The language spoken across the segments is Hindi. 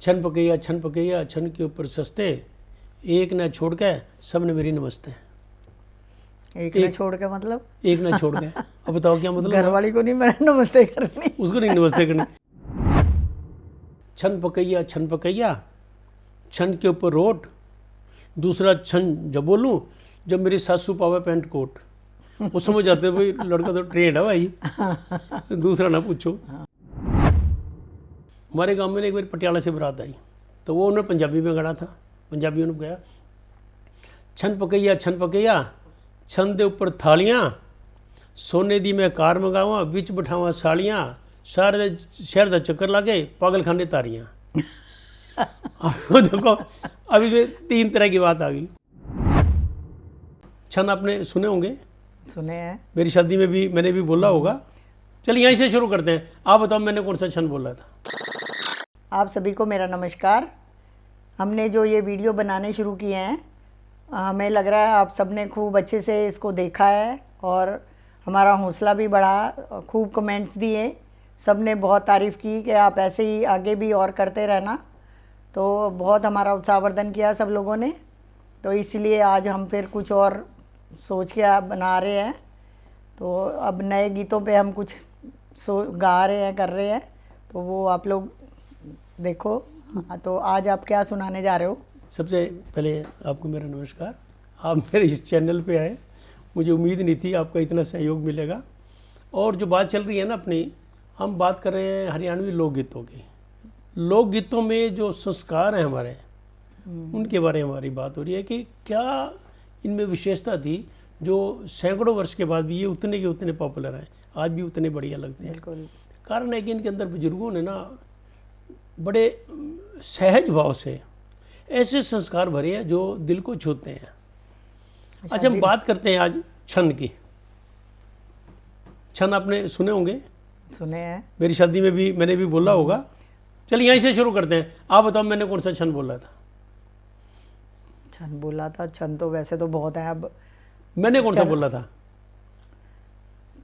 छन पकैया छन के ऊपर सस्ते, एक न छोड़ के सब ने मेरी नमस्ते। एक न छोड़ के मतलब? एक न छोड़ के, अब बताओ क्या मतलब? घर वाली को नहीं मैंने नमस्ते करनी, उसको नहीं नमस्ते करनी। छन पकैया छन के ऊपर रोट, दूसरा छन जब बोलूं जब मेरी सासू पावे पेंट कोट, वो समझ जाते भाई लड़का तो ट्रेंड है भाई, दूसरा ना पूछो। हमारे गांव में एक बार पटियाला से बारात आई, तो वो उन्होंने पंजाबी में गाना था। पंजाबी उन्होंने गया, छन पकैया छन दे ऊपर थालियां, सोने दी मैं कार मंगावा, बिच बिठावा सालियां, शहर दा चक्कर लागे, पागल खाने तारियां। अब देखो अभी भी 3 तरह की बात आ गई। छन आपने सुने होंगे? सुने हैं, मेरी शादी में भी मैंने भी बोला होगा। चलिए यहीं से शुरू करते हैं। आप बताओ मैंने कौन सा छन बोला था? आप सभी को मेरा नमस्कार। हमने जो ये वीडियो बनाने शुरू किए हैं, हमें लग रहा है आप सबने खूब अच्छे से इसको देखा है और हमारा हौसला भी बढ़ा, खूब कमेंट्स दिए, सब ने बहुत तारीफ़ की कि आप ऐसे ही आगे भी और करते रहना। तो बहुत हमारा उत्साहवर्धन किया सब लोगों ने, तो इसलिए आज हम फिर कुछ और सोच के बना रहे हैं। तो अब नए गीतों पे हम कुछ गा रहे हैं, कर रहे हैं, तो वो आप लोग देखो। तो आज आप क्या सुनाने जा रहे हो? सबसे पहले आपको मेरा नमस्कार। आप मेरे इस चैनल पे आए, मुझे उम्मीद नहीं थी आपका इतना सहयोग मिलेगा। और जो बात चल रही है ना अपनी, हम बात कर रहे हैं हरियाणवी लोकगीतों की। लोकगीतों में जो संस्कार हैं हमारे, उनके बारे में हमारी बात हो रही है कि क्या इनमें विशेषता थी जो सैकड़ों वर्ष के बाद भी ये उतने के उतने पॉपुलर हैं, आज भी उतने बढ़िया लगते हैं। बिल्कुल। कारण है कि इनके अंदर बुजुर्गों ने ना बड़े सहज भाव से ऐसे संस्कार भरे हैं जो दिल को छूते हैं। अच्छा, हम बात करते हैं आज छंद की। छंद आपने सुने होंगे? सुने हैं, मेरी शादी में भी मैंने भी बोला होगा। चलिए यहीं से शुरू करते हैं। आप बताओ मैंने कौन सा छंद बोला था? छन बोला था। छन तो वैसे तो बहुत है, अब मैंने कौन सा बोला था?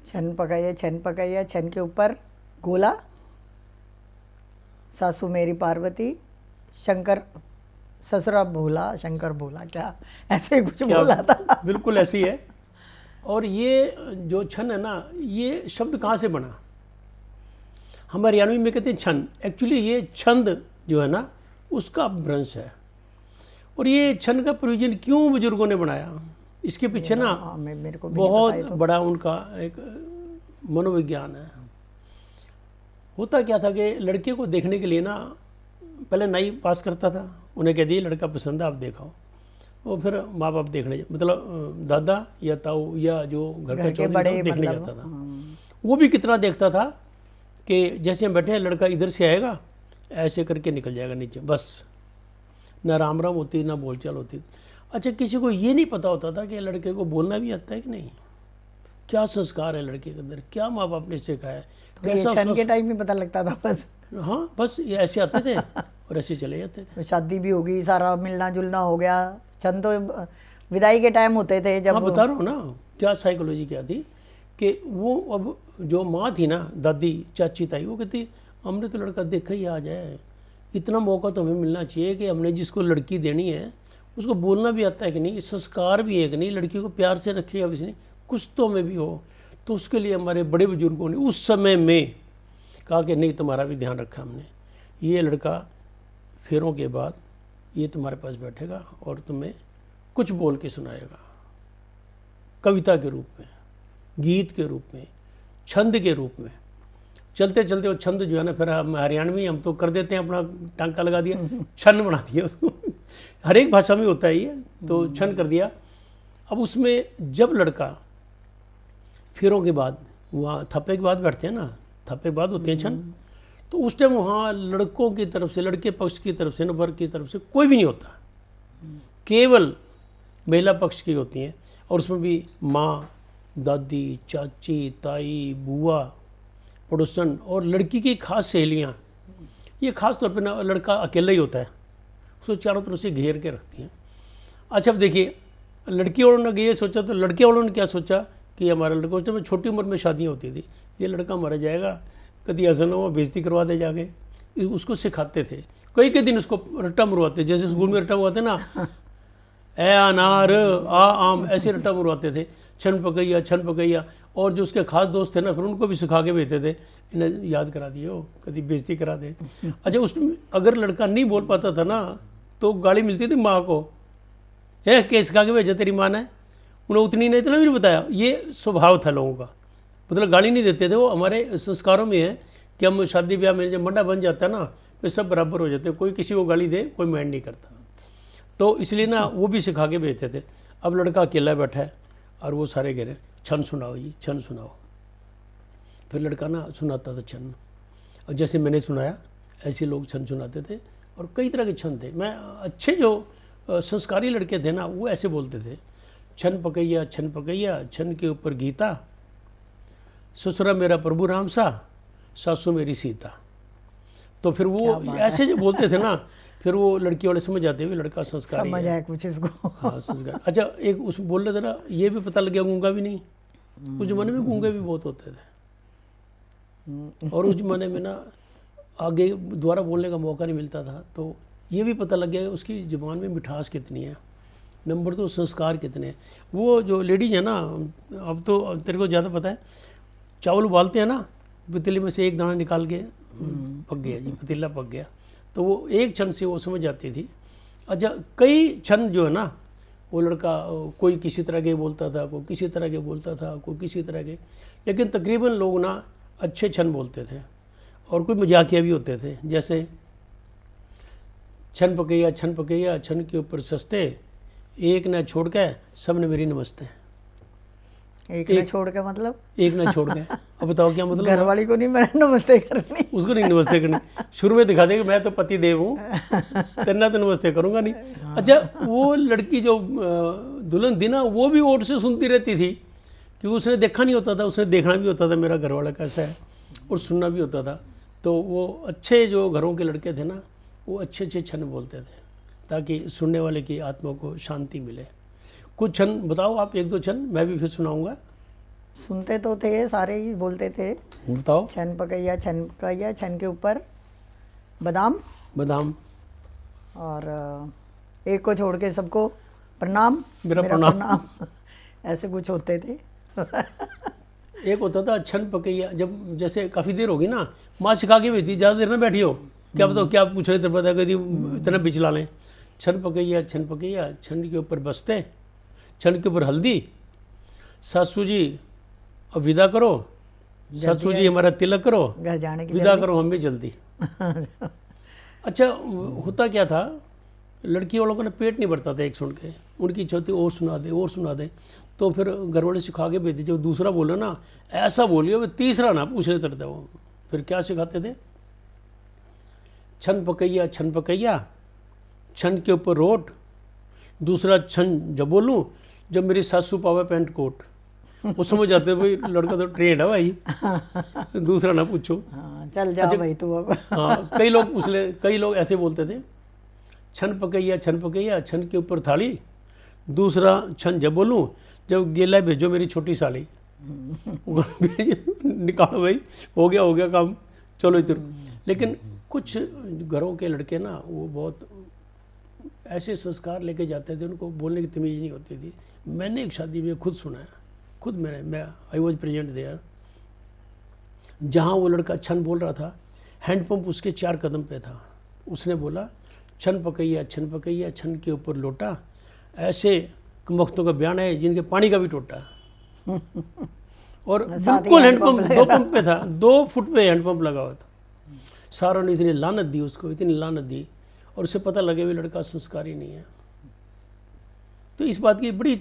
छन पकाइए छन के ऊपर गोला, सासू मेरी पार्वती, शंकर ससुरा भोला, शंकर भोला, क्या ऐसे ही कुछ बोला था। बिल्कुल ऐसी है। और ये जो छन है ना, ये शब्द कहाँ से बना? हम हरियाणवी में कहते हैं छन। एक्चुअली ये छंद जो है ना, उसका अपभ्रंश है। और ये छन का प्रयोजन क्यों बुजुर्गों ने बनाया, इसके पीछे ना मेरे को बहुत बड़ा उनका एक मनोविज्ञान है। होता क्या था कि लड़के को देखने के लिए ना पहले नाई पास करता था, उन्हें कह दिए लड़का पसंद है आप देखाओ। वो फिर माँ बाप देखने, मतलब दादा या ताऊ या जो घर का चौधरी देखने जाता था। वो भी कितना देखता था कि जैसे हम बैठे हैं, लड़का इधर से आएगा, ऐसे करके निकल जाएगा नीचे, बस। ना राम राम होती ना बोलचाल होती। अच्छा, किसी को ये नहीं पता होता था कि लड़के को बोलना भी आता है कि नहीं, क्या संस्कार है लड़के के अंदर, क्या माँ बाप ने सिखाया है। तो ये छन के टाइम में पता लगता था बस। हाँ, बस ये ऐसे आते थे और ऐसे चले जाते थे। शादी भी हो गई, सारा मिलना जुलना हो गया। छन तो विदाई के टाइम होते थे जब। हाँ, बता रहा हूँ ना क्या साइकोलॉजी क्या थी कि वो अब जो माँ थी ना, दादी चाची ताई, वो कहती हमने तो लड़का देखा ही आ जाए, इतना मौका तो हमें मिलना चाहिए कि हमने जिसको लड़की देनी है उसको बोलना भी आता है कि नहीं, संस्कार भी है कि नहीं, लड़की को प्यार से रखेगा भी नहीं, कुछ तो में भी हो। तो उसके लिए हमारे बड़े बुजुर्गों ने उस समय में कहा कि नहीं, तुम्हारा भी ध्यान रखा हमने, ये लड़का फेरों के बाद ये तुम्हारे पास बैठेगा और तुम्हें कुछ बोल के सुनाएगा, कविता के रूप में, गीत के रूप में, छंद के रूप में। चलते चलते वो छंद जो है ना, फिर हम हरियाणवी हम तो कर देते हैं, अपना टांका लगा दिया, छन बना दिया उसको। हर एक भाषा में होता है ये, तो छन कर दिया। अब उसमें जब लड़का फेरों के बाद, वहाँ थप्पे के बाद बैठते हैं ना, थप्पे के बाद होते हैं छन, तो उस टाइम वहाँ लड़कों की तरफ से, लड़के पक्ष की तरफ से, वर्ग की तरफ से कोई भी नहीं होता, केवल महिला पक्ष की होती हैं। और उसमें भी माँ, दादी, चाची, ताई, बुआ, पड़ोसन और लड़की की खास सहेलियाँ। ये खास तौर पे ना लड़का अकेला ही होता है, उसको चारों तरफ से घेर के रखती हैं। अच्छा, अब देखिए, लड़की वालों ने ये सोचा, तो लड़के वालों ने क्या सोचा कि हमारा लड़का, उस टाइम छोटी उम्र में शादियाँ होती थी, ये लड़का मर जाएगा, कभी ऐसा ना हो बेइज्जती करवा दे जाके, उसको सिखाते थे, कई दिन उसको रट्टा मरवाते, जैसे स्कूल में रट्टा मरवाते ना, ए अनार आ आम, ऐसे रट्टा मरवाते थे, छन पकैया। और जो उसके खास दोस्त थे ना, फिर उनको भी सिखा के भेजते थे, इन्हें याद करा दिए हो, कभी बेइज्जती करा दे। अच्छा, उसमें अगर लड़का नहीं बोल पाता था ना, तो गाली मिलती थी माँ को, है के सिखा के भेजा तेरी माँ ने, उन्हें उतनी नहीं, इतना भी नहीं बताया। ये स्वभाव था लोगों का, मतलब गाली नहीं देते थे। वो हमारे संस्कारों में है कि हम शादी ब्याह में जब मंडा बन जाता है ना, तो सब बराबर हो जाते, कोई किसी को गाली दे कोई माइंड नहीं करता। तो इसलिए ना वो भी सिखा के भेजते थे। अब लड़का अकेला बैठा है और वो सारे कह रहे छन सुनाओ जी, छन सुनाओ। फिर लड़का ना सुनाता था छन, और जैसे मैंने सुनाया ऐसे लोग छन सुनाते थे, और कई तरह के छन थे। मैं अच्छे जो संस्कारी लड़के थे ना, वो ऐसे बोलते थे, छन पकैया छन के ऊपर गीता, ससुरा मेरा प्रभु राम सा, सासू मेरी सीता। तो फिर वो ऐसे जो बोलते थे ना, फिर वो लड़की वाले समझ जाते हुए लड़का संस्कारी समझ आया कुछ इसको। हाँ, संस्कार। अच्छा, एक उस बोल रहे थे ना, ये भी पता लग गया गूंगा भी नहीं। उस जमाने में गूंगे भी बहुत होते थे, और उस जमाने में ना आगे दोबारा बोलने का मौका नहीं मिलता था। तो ये भी पता लग गया उसकी जुबान में मिठास कितनी है, नंबर 2 संस्कार कितने हैं। वो जो लेडीज है ना, अब तो तेरे को ज़्यादा पता है, चावल उबालते हैं ना, पतीले में से एक दाना निकाल के पक गया जी, पतीला पक गया, तो वो एक क्षण से वो समझ जाती थी। अच्छा, कई क्षण जो है ना, वो लड़का कोई किसी तरह के बोलता था, कोई किसी तरह के बोलता था, कोई किसी तरह के, लेकिन तकरीबन लोग ना अच्छे क्षण बोलते थे, और कोई मजाकिया भी होते थे। जैसे छन पकैया छन के ऊपर सस्ते, एक न छोड़ के सब ने मेरी नमस्ते। एक न छोड़ के मतलब? एक न छोड़ के, अब बताओ क्या मतलब? घरवाली को नहीं मैं नमस्ते करनी, उसको नहीं नमस्ते करनी, शुरू में दिखा देगा मैं तो पति देव हूँ, तेना तो नमस्ते करूंगा नहीं। अच्छा, वो लड़की जो दुल्हन थी ना, वो भी ओट से सुनती रहती थी, क्योंकि उसने देखा नहीं होता था, उसने देखना भी होता था मेरा घरवाला कैसा है, और सुनना भी होता था। तो वो अच्छे जो घरों के लड़के थे ना, वो अच्छे अच्छे क्षण बोलते थे, ताकि सुनने वाले की आत्मा को शांति मिले। कुछ क्षण बताओ आप, 1-2 क्षण, मैं भी फिर सुनाऊंगा। सुनते तो थे, सारे ही बोलते थे। बताओ। छन पकैया छन के ऊपर बादाम, और एक को छोड़ के सबको प्रणाम, मेरा प्रणाम। ऐसे कुछ होते थे। एक होता था छन पकैया, जब जैसे काफ़ी देर होगी ना, माँ सिखा के भेजती, ज़्यादा देर ना बैठी हो, क्या बताओ क्या पूछ रहे थे, पता कभी इतना बिचला लें। छन पकैया छन के ऊपर बस्ते, छन के ऊपर हल्दी, सासू जी अब विदा करो, सासू जी हमारा तिलक करो, घर जाने की विदा करो हमें जल्दी। अच्छा, होता क्या था, लड़की वालों का ना पेट नहीं भरता था एक सुन के, उनकी इच्छा होती और सुना दे। तो फिर घर वाले सिखा के भेजते, जब दूसरा बोले ना ऐसा बोलिए, वो तीसरा ना पूछने तरते। वो फिर क्या सिखाते थे, छन पकैया छन के ऊपर रोट, दूसरा छन जब बोलूं जब मेरी सासू पावे पैंट कोट। वो समझ जाते भाई लड़का तो ट्रेंड है भाई, दूसरा ना पूछो। हाँ, चल जा भाई तू अब। हाँ, कई लोग ऐसे बोलते थे, छन पकैया छन के ऊपर थाली, दूसरा छन जब बोलूं जब गेला भेजो मेरी छोटी साली। निकालो भाई, हो गया काम, चलो इधर। लेकिन कुछ घरों के लड़के ना, वो बहुत ऐसे संस्कार लेके जाते थे, उनको बोलने की तमीज़ नहीं होती थी। मैंने एक शादी में खुद सुना है, मैं आई वॉज प्रेजेंट देयर, जहाँ वो लड़का छन बोल रहा था, हैंडपंप उसके 4 कदम पे था। उसने बोला छन पकैया छन के ऊपर लोटा, ऐसे वक्तों का बयान है जिनके पानी का भी टोटा। और बिल्कुल हैंडपंप 2 पंप पे था, 2 फुट पे हैंडपंप लगा हुआ था। सारों ने इतनी लानत दी उसको, इतनी लानत दी, और उसे पता लगे भी लड़का संस्कारी नहीं है। तो इस बात की बड़ी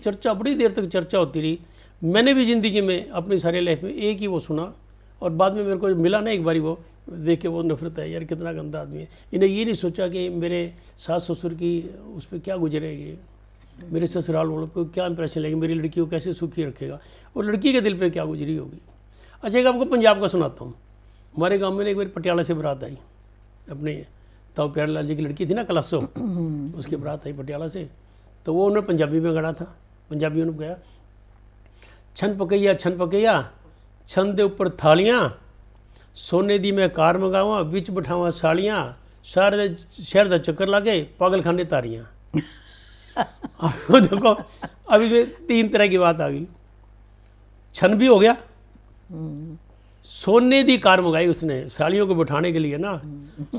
देर तक चर्चा होती रही। मैंने भी ज़िंदगी में अपनी सारी लाइफ में एक ही वो सुना, और बाद में मेरे को मिला ना एक बारी, वो देख के वो नफरत है, यार कितना गंदा आदमी है। इन्हें ये नहीं सोचा कि मेरे सास ससुर की उस पर क्या गुजरेगी, मेरे ससुराल वालों को क्या इंप्रेशन लगेगी, मेरी लड़की को कैसे सुखी रखेगा, और लड़की के दिल पे क्या गुजरी होगी। अच्छा, एक आपको पंजाब का सुनाता हूँ। हमारे गांव में एक बार पटियाला से बारात आई, अपने ताऊ प्यारे लाल जी की लड़की थी ना कलासो, उसकी बारात आई पटियाला से। तो वो उन्होंने पंजाबी में गाना था, पंजाबी उन्होंने गाया, छन पकैया छन दे ऊपर थालियाँ, सोने दी मैं कार मंगावा बिच बिठावा सालियां सारे शहर का चक्कर लागे पागल खाने तारियां। अब देखो अभी भी 3 तरह की बात आ गई। छन भी हो गया, सोने दी कार मंगाई उसने सालियों को बिठाने के लिए ना,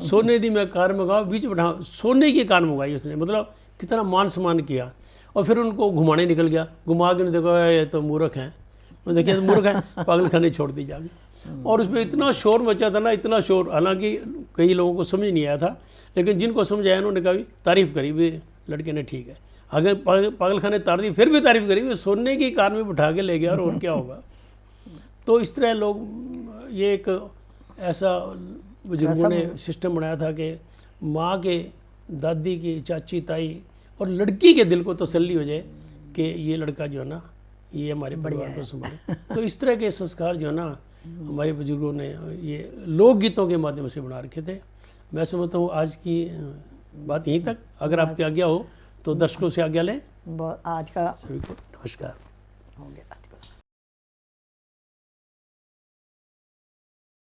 सोने दी मैं कार मंगाओ बीच बिठा, सोने की कार मंगाई उसने, मतलब कितना मान सम्मान किया। और फिर उनको घुमाने निकल गया, घुमा के देखो ये तो मूर्ख हैं, देखिए तो मूर्ख है, पागल खाने छोड़ दी जाके। और उसमें इतना शोर मचा था ना, इतना शोर, हालांकि कई लोगों को समझ नहीं आया था, लेकिन जिनको समझ आया उन्होंने कहा भी तारीफ करी भी लड़के ने, ठीक है। अगर पागल खाने तार दी फिर भी तारीफ करी, भी सोने की कार में बिठा के ले गया और क्या होगा। तो इस तरह लोग, ये एक ऐसा बुजुर्गों ने सिस्टम बनाया था कि माँ के, दादी की, चाची ताई और लड़की के दिल को तसल्ली हो जाए कि ये लड़का जो है ना ये हमारे परिवार को संभाले। तो इस तरह के संस्कार जो है ना हमारे बुजुर्गों ने ये लोकगीतों के माध्यम से बना रखे थे। मैं समझता हूँ आज की बात यहीं तक। अगर आपकी आज्ञा हो तो दर्शकों से आज्ञा लें। आज का सभी को नमस्कार हो गया।